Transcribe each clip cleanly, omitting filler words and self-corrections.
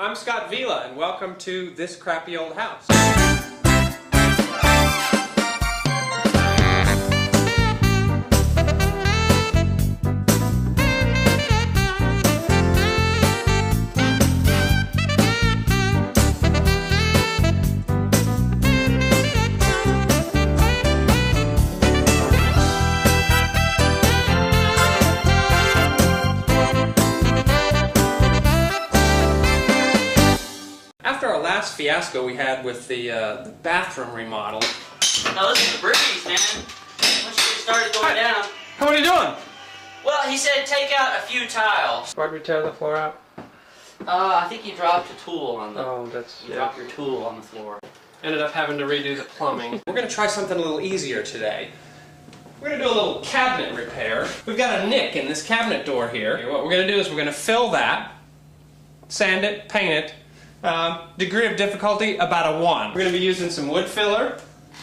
I'm Scott Vila, and welcome to This Crappy Old House. After our last fiasco we had with the bathroom remodel. Now listen to Breeze, man. Once you get started going down. What are you doing? Well, he said take out a few tiles. Why'd we tear the floor out? I think you dropped a tool on the. Oh, that's. You dropped your tool on the floor. Ended up having to redo the plumbing. We're going to try something a little easier today. We're going to do a little cabinet repair. We've got a nick in this cabinet door here. What we're going to do is we're going to fill that, sand it, paint it. Degree of difficulty, about a 1. We're going to be using some wood filler,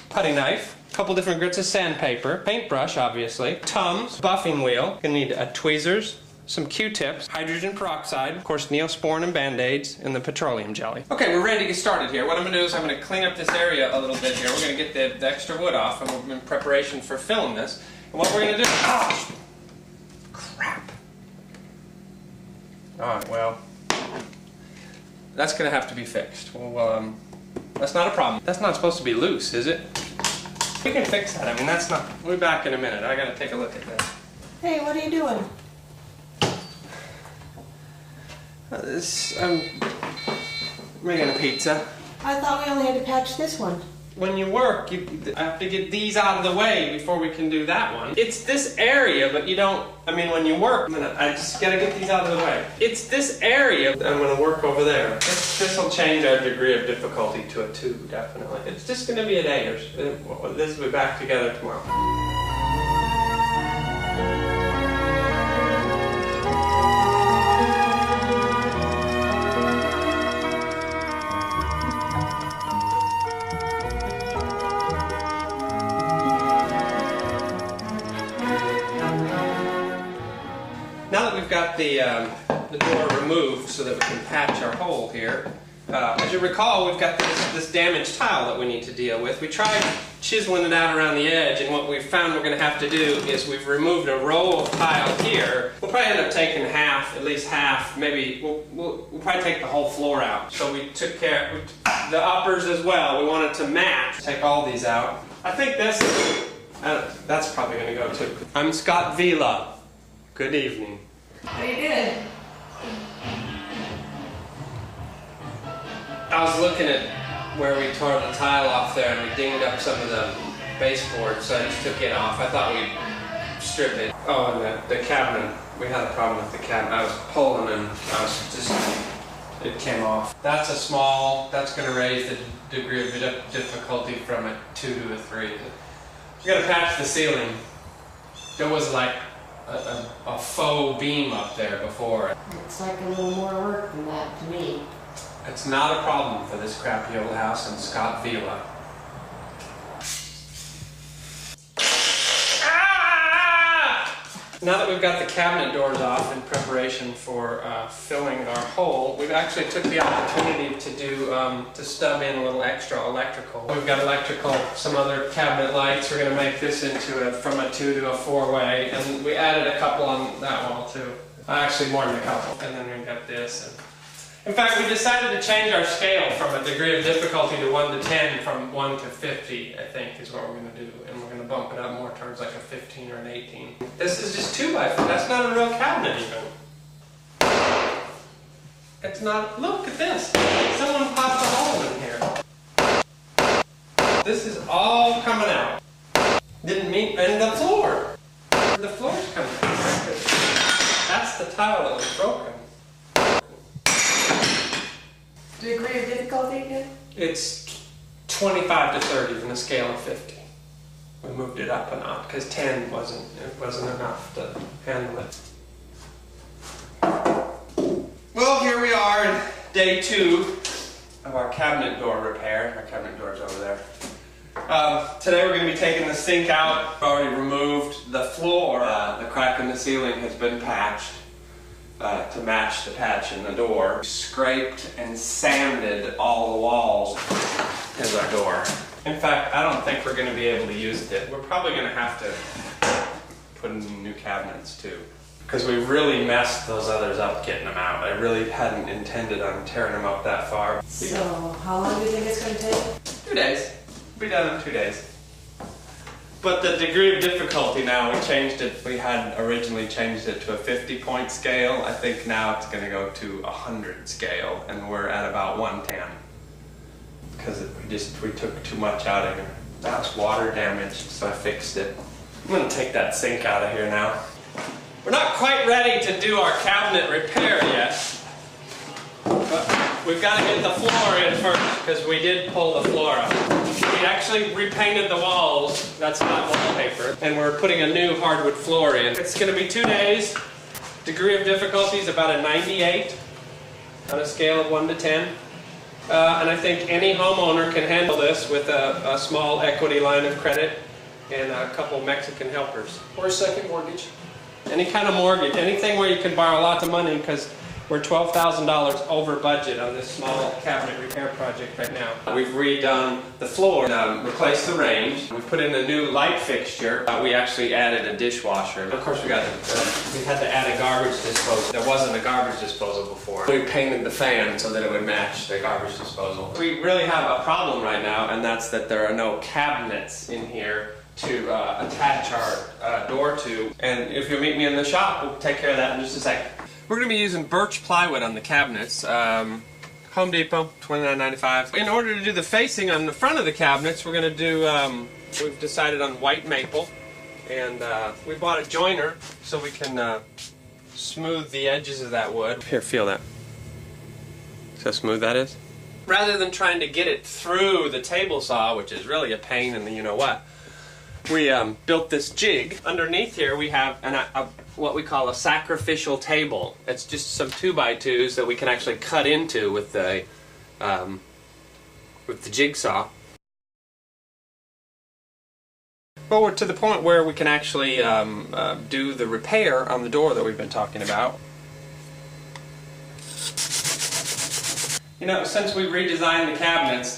putty knife, a couple different grits of sandpaper, paintbrush obviously, Tums, buffing wheel, going to need tweezers, some Q-tips, hydrogen peroxide, of course Neosporin and Band-Aids, and the petroleum jelly. Okay, we're ready to get started here. What I'm going to do is I'm going to clean up this area a little bit here. We're going to get the extra wood off and we're in preparation for filling this. And what we're going to do... Oh, crap. Alright, well... that's going to have to be fixed. Well, that's not a problem. That's not supposed to be loose, is it? We can fix that. I mean, that's not... We'll be back in a minute. I got to take a look at this. Hey, what are you doing? I'm making a pizza. I thought we only had to patch this one. When you work, you have to get these out of the way before we can do that one. It's this area, but you don't... I mean, when you work... I just gotta get these out of the way. It's this area. I'm gonna work over there. This will change our degree of difficulty to a 2, definitely. It's just gonna be a day or so. This will be back together tomorrow. Now that we've got the door removed so that we can patch our hole here, as you recall, we've got this damaged tile that we need to deal with. We tried chiseling it out around the edge, and what we've found we're going to have to do is we've removed a row of tile here. We'll probably end up taking half, at least half, maybe, we'll probably take the whole floor out. So we took care of the uppers as well. We wanted to match. Take all these out. I think that's probably going to go too. I'm Scott Vila. Good evening. How you doing? I was looking at where we tore the tile off there and we dinged up some of the baseboard, so I just took it off. I thought we'd strip it. Oh, and the cabinet. We had a problem with the cabinet. I was pulling and it came off. That's a small, that's going to raise the degree of difficulty from a 2 to a 3. We got to patch the ceiling. There was like a faux beam up there before. It's like a little more work than that to me. It's not a problem for this crappy old house and Scott Vila. Now that we've got the cabinet doors off in preparation for filling our hole, we've actually took the opportunity to do to stub in a little extra electrical. We've got electrical, some other cabinet lights. We're going to make this into from a 2 to a 4-way, and we added a couple on that wall too. Actually, more than a couple. And then we've got this. In fact, we decided to change our scale from a degree of difficulty to 1 to 10, from 1 to 50, I think, is what we're going to do. And we're going to bump it up more towards like a 15 or an 18. This is just 2x4. That's not a real cabinet even. It's not. Look at this. Someone popped a hole in here. This is all coming out. Didn't mean. And the floor. The floor's coming out. That's the tile that was broken. Degree of difficulty again? It's 25 to 30 on a scale of 50. We moved it up a notch because 10 wasn't enough to handle it. Well, here we are in day 2 of our cabinet door repair. Our cabinet door's over there. Today we're going to be taking the sink out. We've already removed the floor. The crack in the ceiling has been patched. to match the patch in the door. We scraped and sanded all the walls as our door. In fact, I don't think we're going to be able to use it. We're probably going to have to put in new cabinets too, because we really messed those others up getting them out. I really hadn't intended on tearing them up that far. So, how long do you think it's going to take? 2 days. We'll be done in 2 days. But the degree of difficulty now, we changed it. We had originally changed it to a 50-point scale. I think now it's going to go to a 100 scale, and we're at about 110. Because we took too much out of here. That was water damage, so I fixed it. I'm going to take that sink out of here now. We're not quite ready to do our cabinet repair yet. But we've got to get the floor in first, because we did pull the floor up. We actually repainted the walls, that's not wallpaper, and we're putting a new hardwood floor in. It's going to be 2 days. Degree of difficulty is about a 98 on a scale of 1 to 10. And I think any homeowner can handle this with a small equity line of credit and a couple Mexican helpers. Or a second mortgage. Any kind of mortgage, anything where you can borrow lots of money, because we're $12,000 over budget on this small cabinet repair project right now. We've redone the floor, replaced the range. We've put in a new light fixture. We actually added a dishwasher. Of course, we had to add a garbage disposal. There wasn't a garbage disposal before. We painted the fan so that it would match the garbage disposal. We really have a problem right now, and that's that there are no cabinets in here to attach our door to. And if you'll meet me in the shop, we'll take care of that in just a second. We're going to be using birch plywood on the cabinets. Home Depot, $29.95. In order to do the facing on the front of the cabinets, we're going to do, we've decided on white maple. And we bought a joiner so we can smooth the edges of that wood. Here, feel that. See how smooth that is? Rather than trying to get it through the table saw, which is really a pain in the you-know-what, we built this jig. Underneath here we have what we call a sacrificial table. It's just some 2x2s that we can actually cut into with the jigsaw. But we're to the point where we can actually do the repair on the door that we've been talking about. You know, since we redesigned the cabinets,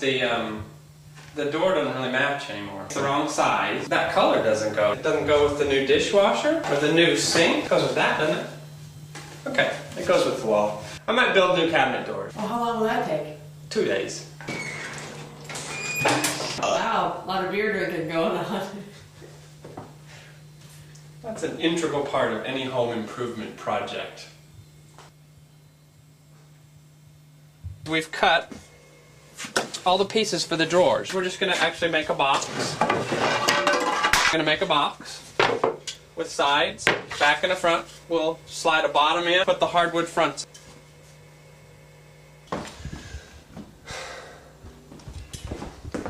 the door doesn't really match anymore. It's the wrong size. That color doesn't go. It doesn't go with the new dishwasher or the new sink. It goes with that, doesn't it? Okay, it goes with the wall. I might build new cabinet doors. Well, how long will that take? 2 days. Wow, a lot of beer drinking going on. That's an integral part of any home improvement project. We've cut all the pieces for the drawers. We're just going to actually make a box. We're going to make a box with sides, back and the front. We'll slide a bottom in, put the hardwood fronts.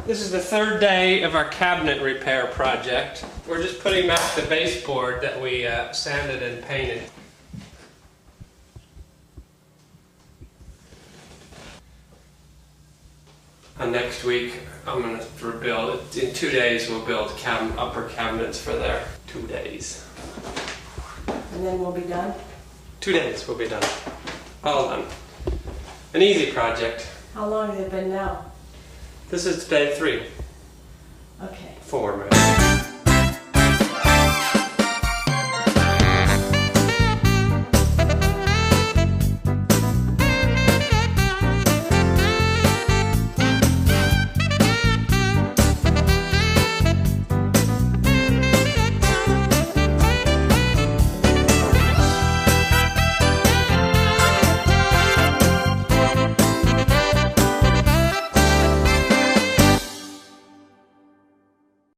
This is the 3rd day of our cabinet repair project. We're just putting back the baseboard that we sanded and painted. And next week I'm going to rebuild it. In 2 days we'll build upper cabinets for there. 2 days. And then we'll be done? 2 days we'll be done. All done. An easy project. How long has it been now? This is day 3. Okay. 4 maybe.